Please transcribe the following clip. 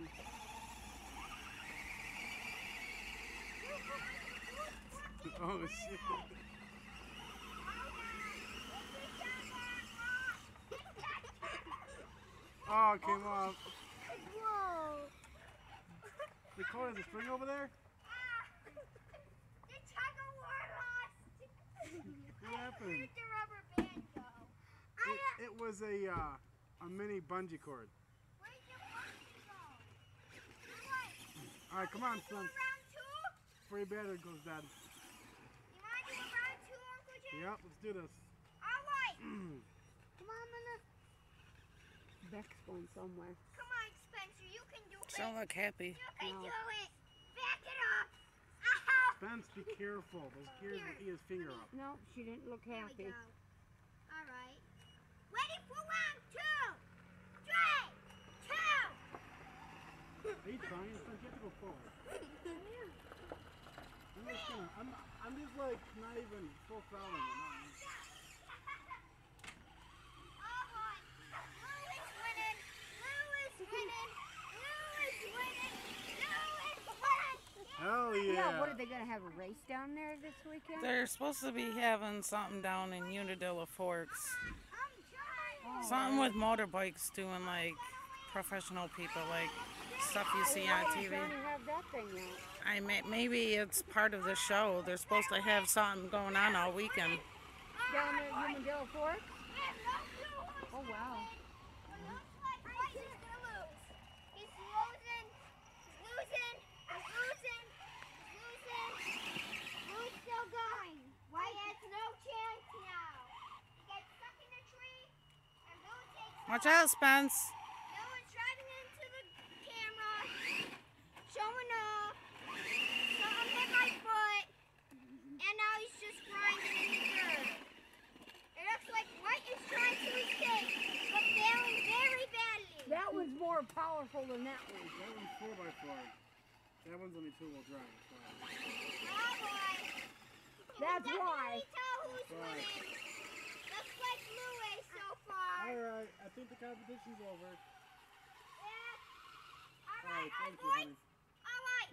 down. Oh shit. Oh, it came off. Whoa. Nicole, is the string over there? The tug of war lost. What happened? Where'd the rubber band go? It was a mini bungee cord. Where'd the bungee go? What? All right, come on, Do son. round two? Before your battery goes dead. You want to do round two, Uncle Jim? Yep, let's do this. All right. Come on, Minna. Beck's going somewhere. Come on, Spencer. You can do it. Don't look happy. You can No. do it. Back it up. Ow. Spence, be careful. Those gears will eat his finger up. No, she didn't look There we happy. go. All right. Ready for round two, three, two. Are you trying? Spence, you have to go forward. I'm just like not even full throttling it. All right. Lou is winning. Lou is winning. Lou is winning. Lou is winning. Hell yeah. Yeah, what are they going to have a race down there this weekend? They're supposed to be having something down in Unadilla Forks. I'm trying. Something with motorbikes doing like professional people, like stuff you see on Why are you TV. trying to have that thing out? Maybe it's part of the show. They're supposed to have something going on all weekend. Down there at Unadilla Forks? Oh, wow. It looks like White is going to lose. He's losing. He's losing. He's losing. He's losing. Blue's still going. White has no chance now. He gets stuck in the tree, and Blue takes Watch off. out, Spence. No one's driving into the camera, showing off. Something hit my foot, and now he's just grinding in the dirt. It looks like White is trying to escape, but failing very badly. That was more powerful than that one. That one's 4x4. That one's only two-wheel drive. So. Oh boy. That's You can why. definitely tell who's Right. winning. Looks like Blue is so far. Alright, I think the competition's over. Yeah. All Alright, right, thank you, boys. honey. All right.